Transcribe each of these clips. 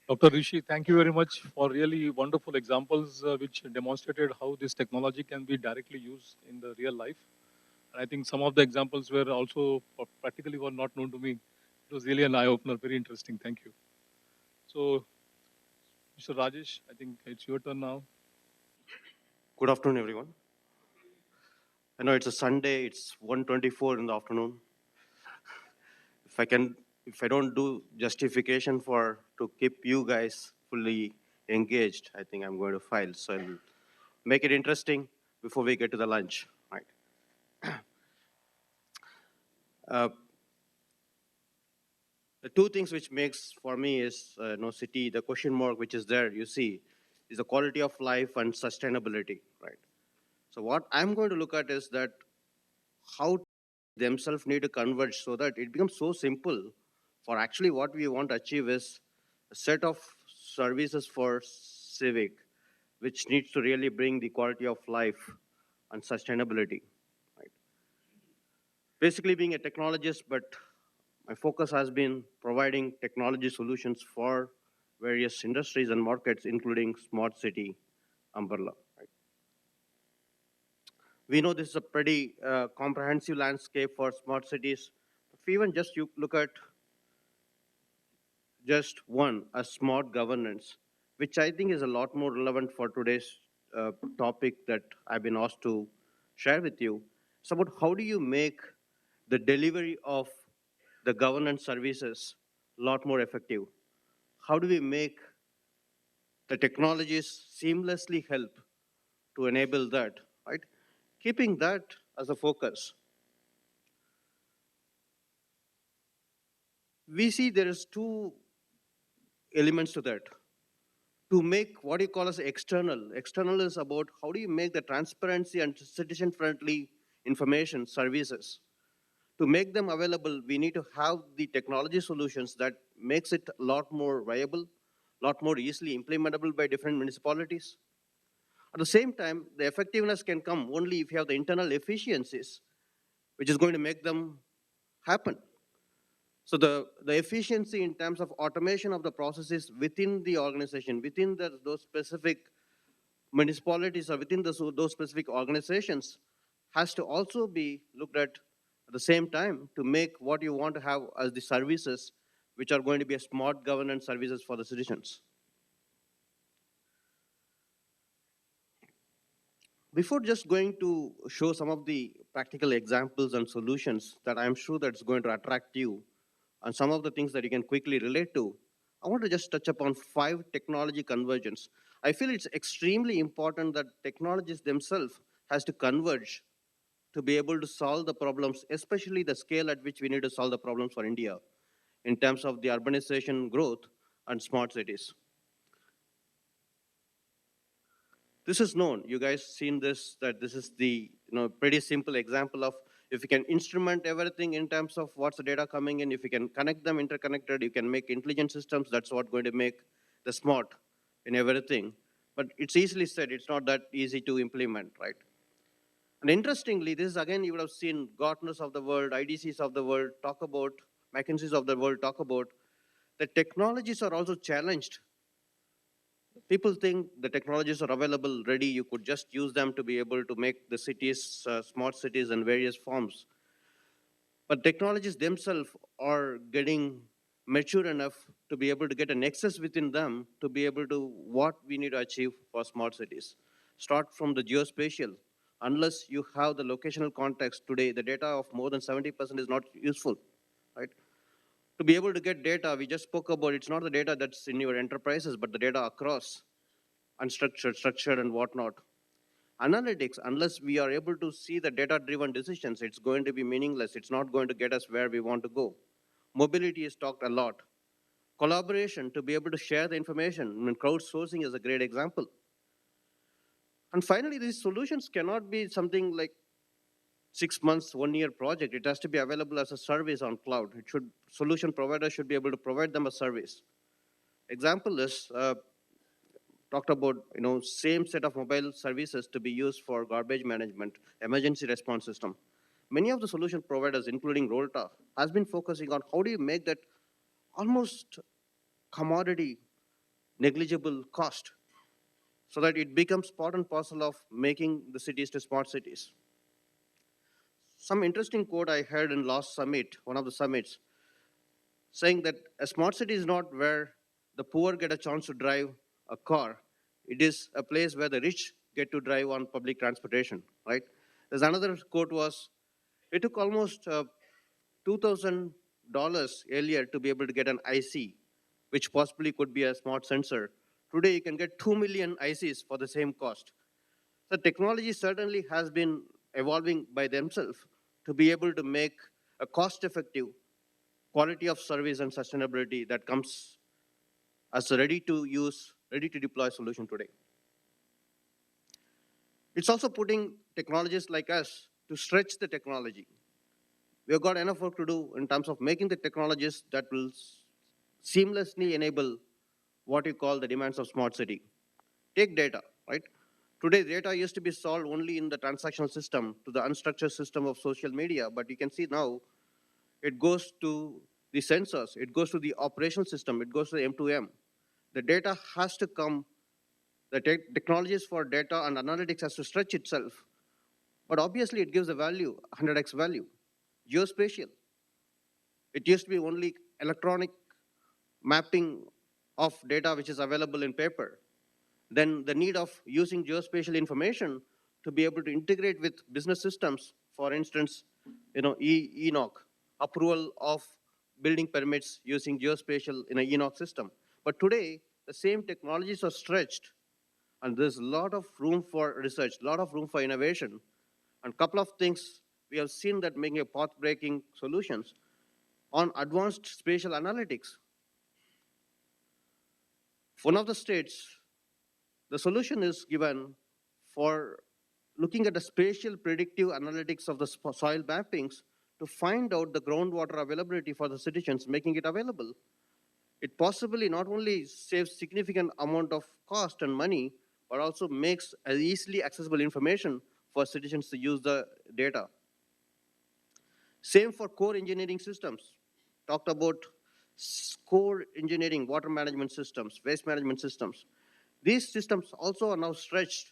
Dr. Rishi, thank you very much for really wonderful examples which demonstrated how this technology can be directly used in the real life. And I think some of the examples were also practically were not known to me. It was really an eye opener, very interesting. Thank you. So, Mr. Rajesh, I think it's your turn now. Good afternoon, everyone. I know it's a Sunday. It's 1:24 in the afternoon. If I can, if I don't do justification for to keep you guys fully engaged, I think I'm going to file. So I'll make it interesting before we get to the lunch. Right. Uh, the two things which makes for me is no city. The question mark which is there, you see, is the quality of life and sustainability. Right. So what I'm going to look at is that how themselves need to converge so that it becomes so simple for actually what we want to achieve is a set of services for civic which needs to really bring the quality of life and sustainability, right? Basically being a technologist, but my focus has been providing technology solutions for various industries and markets including smart city umbrella, right? We know this is a pretty comprehensive landscape for smart cities. If we even just you look at just one, a smart governance, which I think is a lot more relevant for today's topic that I've been asked to share with you. It's about how do you make the delivery of the governance services a lot more effective? How do we make the technologies seamlessly help to enable that, right? Keeping that as a focus, we see there is two elements to that. To make what you call as external. External is about how do you make the transparency and citizen-friendly information services. To make them available, we need to have the technology solutions that makes it a lot more viable, a lot more easily implementable by different municipalities. At the same time, the effectiveness can come only if you have the internal efficiencies, which is going to make them happen. So the efficiency in terms of automation of the processes within the organization, within those specific municipalities or within those specific organizations has to also be looked at the same time to make what you want to have as the services which are going to be a smart governance services for the citizens. Before just going to show some of the practical examples and solutions that I'm sure that's going to attract you and some of the things that you can quickly relate to, I want to just touch upon 5 technology convergence. I feel it's extremely important that technologies themselves has to converge to be able to solve the problems, especially the scale at which we need to solve the problems for India in terms of the urbanization growth and smart cities. This is known. You guys seen this, that this is the pretty simple example of if you can instrument everything in terms of what's the data coming in, if you can connect them interconnected, you can make intelligent systems, that's what going to make the smart in everything. But it's easily said, it's not that easy to implement, right? And interestingly, this is again, you would have seen Gartners of the world, IDCs of the world talk about, McKinsey's of the world talk about, the technologies are also challenged. People think the technologies are available, ready, you could just use them to be able to make the cities, smart cities in various forms. But technologies themselves are getting mature enough to be able to get a nexus within them to be able to what we need to achieve for smart cities. Start from the geospatial. Unless you have the locational context today, the data of more than 70% is not useful, right? To be able to get data, we just spoke about, it's not the data that's in your enterprises, but the data across, unstructured, structured, and whatnot. Analytics, unless we are able to see the data-driven decisions, it's going to be meaningless. It's not going to get us where we want to go. Mobility is talked a lot. Collaboration, to be able to share the information. I mean, crowdsourcing is a great example. And finally, these solutions cannot be something like 6 months, 1 year project. It has to be available as a service on cloud. It should, solution providers should be able to provide them a service. Example is, talked about same set of mobile services to be used for garbage management, emergency response system. Many of the solution providers, including Rolta, has been focusing on how do you make that almost commodity negligible cost, so that it becomes part and parcel of making the cities to smart cities. Some interesting quote I heard in last summit, one of the summits, saying that a smart city is not where the poor get a chance to drive a car. It is a place where the rich get to drive on public transportation, right? There's another quote was, it took almost $2,000 earlier to be able to get an IC, which possibly could be a smart sensor. Today, you can get 2 million ICs for the same cost. So technology certainly has been evolving by themselves to be able to make a cost-effective quality of service and sustainability that comes as a ready-to-use, ready-to-deploy solution today. It's also putting technologists like us to stretch the technology. We've got enough work to do in terms of making the technologies that will seamlessly enable what you call the demands of smart city. Take data, right? Today, data used to be solved only in the transactional system to the unstructured system of social media, but you can see now it goes to the sensors, it goes to the operational system, it goes to the M2M. The data has to come, the technologies for data and analytics has to stretch itself. But obviously it gives a value, 100x value. Geospatial. It used to be only electronic mapping of data which is available in paper. Then the need of using geospatial information to be able to integrate with business systems, for instance, ENOC, approval of building permits using geospatial in an ENOC system. But today, the same technologies are stretched, and there's a lot of room for research, a lot of room for innovation. And a couple of things we have seen that making a path-breaking solutions on advanced spatial analytics. One of the states, the solution is given for looking at the spatial predictive analytics of the soil mappings to find out the groundwater availability for the citizens, making it available. It possibly not only saves significant amount of cost and money, but also makes easily accessible information for citizens to use the data. Same for core engineering systems. Talked about core engineering, water management systems, waste management systems. These systems also are now stretched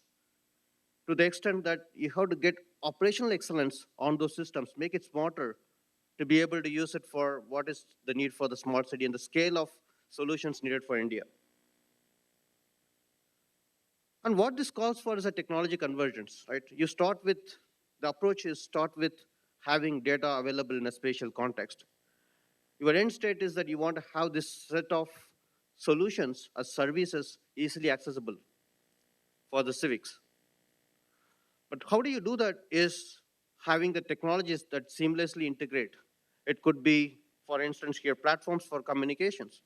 to the extent that you have to get operational excellence on those systems, make it smarter to be able to use it for what is the need for the smart city and the scale of solutions needed for India. And what this calls for is a technology convergence, right? You start with, the approach is start with having data available in a spatial context. Your end state is that you want to have this set of solutions as services easily accessible for the civics. But how do you do that is having the technologies that seamlessly integrate. It could be, for instance, here platforms for communications,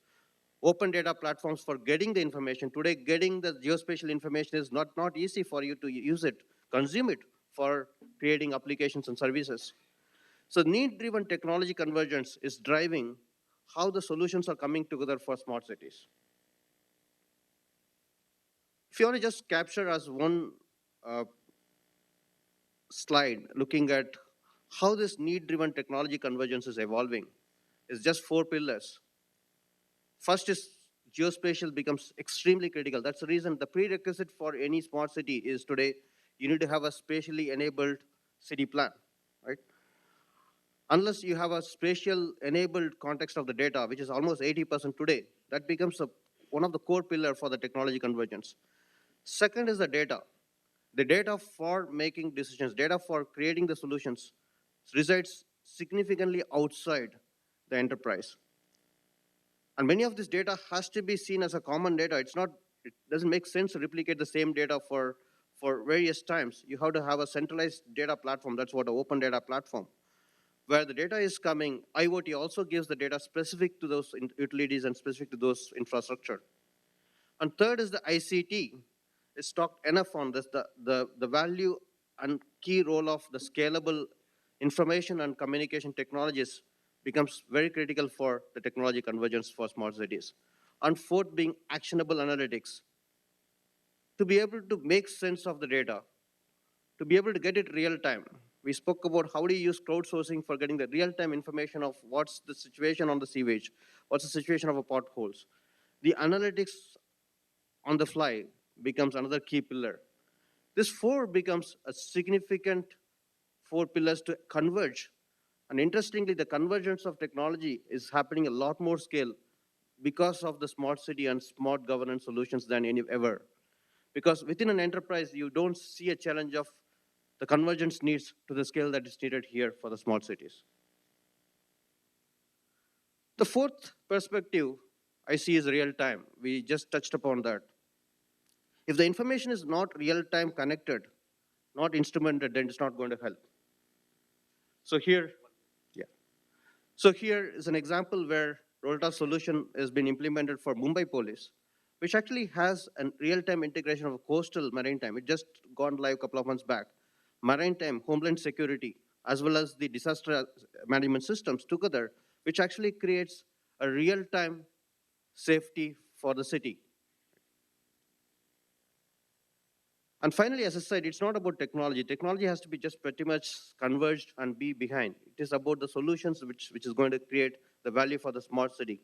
open data platforms for getting the information. Today, getting the geospatial information is not easy for you to use it, consume it for creating applications and services. So need-driven technology convergence is driving how the solutions are coming together for smart cities. If you want to just capture as one slide looking at how this need-driven technology convergence is evolving, is just 4 pillars. First is geospatial becomes extremely critical. That's the reason the prerequisite for any smart city is today you need to have a spatially enabled city plan, right? Unless you have a spatial enabled context of the data, which is almost 80% today, that becomes one of the core pillars for the technology convergence. Second is the data. The data for making decisions, data for creating the solutions resides significantly outside the enterprise. And many of this data has to be seen as a common data. It doesn't make sense to replicate the same data for various times. You have to have a centralized data platform. That's what an open data platform. Where the data is coming, IoT also gives the data specific to those utilities and specific to those infrastructure. And third is the ICT. It's talked enough on this, the value and key role of the scalable information and communication technologies becomes very critical for the technology convergence for smart cities. And fourth being actionable analytics. To be able to make sense of the data, to be able to get it real time. We spoke about how do you use crowdsourcing for getting the real time information of what's the situation on the sewage, what's the situation of the potholes. The analytics on the fly becomes another key pillar. This four becomes a significant four pillars to converge. And interestingly, the convergence of technology is happening a lot more scale because of the smart city and smart governance solutions than any ever. Because within an enterprise, you don't see a challenge of the convergence needs to the scale that is needed here for the smart cities. The fourth perspective I see is real time. We just touched upon that. If the information is not real time connected, not instrumented, then it's not going to help. So here, yeah. So here is an example where Rolta solution has been implemented for Mumbai Police, which actually has a real-time integration of coastal maritime. It just gone live a couple of months back. Maritime, Homeland Security, as well as the disaster management systems together, which actually creates a real-time safety for the city. And finally, as I said, it's not about technology. Technology has to be just pretty much converged and be behind. It is about the solutions which is going to create the value for the smart city.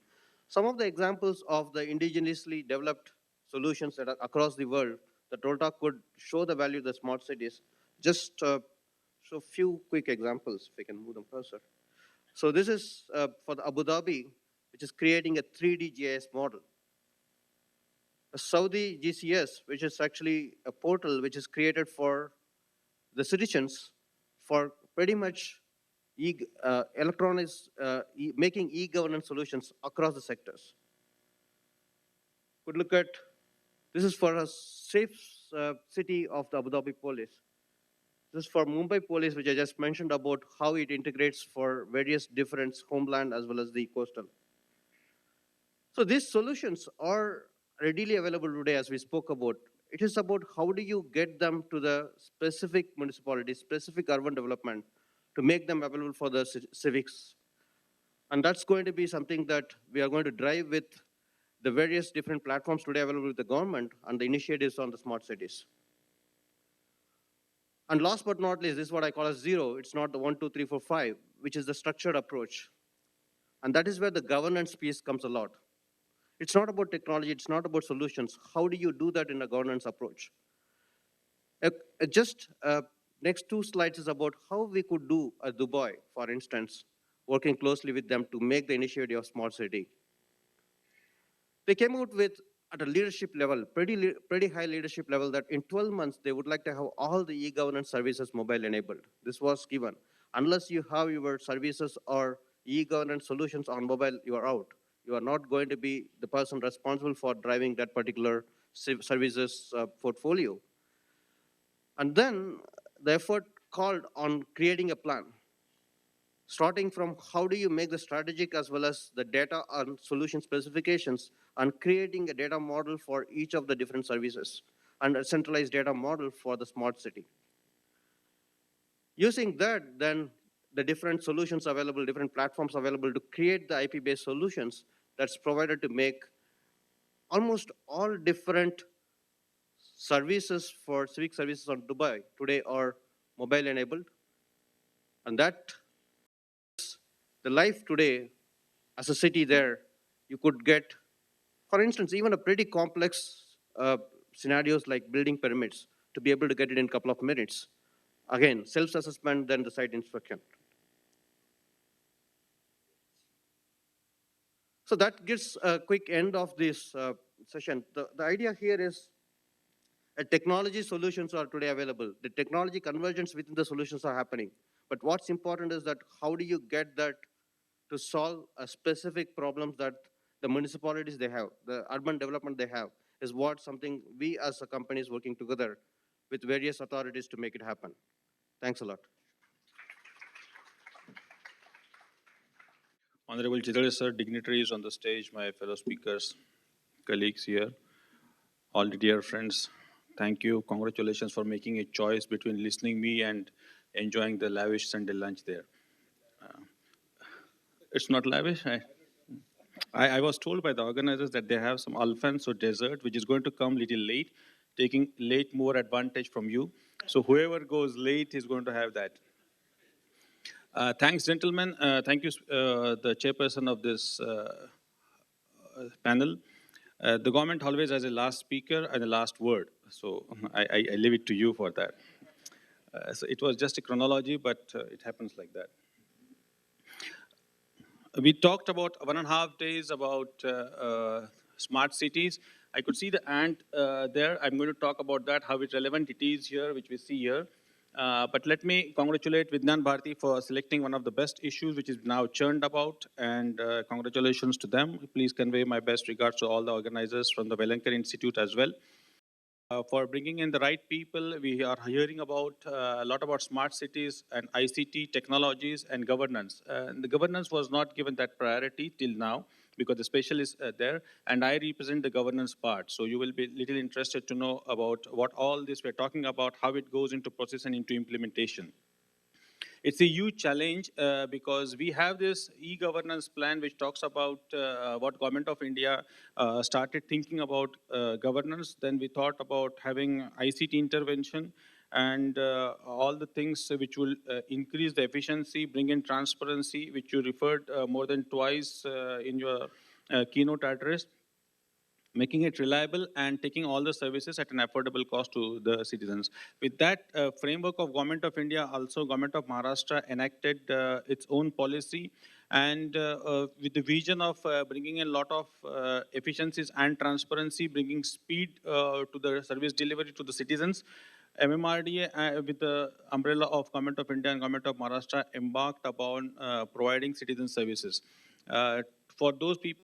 Some of the examples of the indigenously developed solutions that are across the world that Rolta could show the value of the smart cities. Just show a few quick examples, if we can move them cursor. So this is for the Abu Dhabi, which is creating a 3D GIS model. A Saudi GCS, which is actually a portal which is created for the citizens for pretty much making e-governance solutions across the sectors. Could look at, this is for a safe city of the Abu Dhabi Police. This is for Mumbai Police, which I just mentioned about how it integrates for various different homeland as well as the coastal. So these solutions are readily available today, as we spoke about. It is about how do you get them to the specific municipality, specific urban development, to make them available for the civics. And that's going to be something that we are going to drive with the various different platforms today available with the government and the initiatives on the smart cities. And last but not least, this is what I call as zero. It's not the 1, 2, 3, 4, 5, which is the structured approach. And that is where the governance piece comes a lot. It's not about technology, it's not about solutions. How do you do that in a governance approach? Just next two slides is about how we could do a Dubai, for instance, working closely with them to make the initiative of smart city. They came out with, at a leadership level, pretty high leadership level, that in 12 months, they would like to have all the e-governance services mobile enabled. This was given. Unless you have your services or e-governance solutions on mobile, you are out. You are not going to be the person responsible for driving that particular services portfolio. And then the effort called on creating a plan, starting from how do you make the strategic as well as the data and solution specifications, and creating a data model for each of the different services and a centralized data model for the smart city. Using that, then the different solutions available, different platforms available to create the IP-based solutions that's provided to make almost all different services for civic services on Dubai today are mobile enabled. And that, the life today as a city there, you could get, for instance, even a pretty complex scenarios like building permits to be able to get it in a couple of minutes. Again, self-assessment, then the site inspection. So that gives a quick end of this session. The idea here is technology solutions are today available. The technology convergence within the solutions are happening. But what's important is that how do you get that to solve a specific problems that the municipalities they have, the urban development they have, is what something we as a company is working together with various authorities to make it happen. Thanks a lot. Honorable Chidale sir, dignitaries on the stage, my fellow speakers, colleagues here, all the dear friends, thank you. Congratulations for making a choice between listening me and enjoying the lavish Sunday lunch there. It's not lavish. I was told by the organizers that they have some Alfonso dessert, which is going to come little late, taking late more advantage from you. So whoever goes late is going to have that. Thanks, gentlemen. Thank you, the chairperson of this panel. The government always has a last speaker and a last word, so I leave it to you for that. So it was just a chronology, but it happens like that. We talked about 1.5 days about smart cities. I could see the ant there. I'm going to talk about that, how relevant it is here, which we see here. But let me congratulate Vignan Bharati for selecting one of the best issues, which is now churned about, and congratulations to them. Please convey my best regards to all the organizers from the Velankar Institute as well. For bringing in the right people. We are hearing about a lot about smart cities and ICT technologies and governance. The governance was not given that priority till now because the special is there, and I represent the governance part. So you will be little interested to know about what all this we're talking about, how it goes into process and into implementation. It's a huge challenge because we have this e-governance plan which talks about what Government of India started thinking about governance. Then we thought about having ICT intervention and all the things which will increase the efficiency, bring in transparency, which you referred more than twice in your keynote address, making it reliable and taking all the services at an affordable cost to the citizens. With that framework of Government of India, also Government of Maharashtra enacted its own policy, and with the vision of bringing a lot of efficiencies and transparency, bringing speed to the service delivery to the citizens. MMRDA, with the umbrella of Government of India and Government of Maharashtra, embarked upon providing citizen services. For those people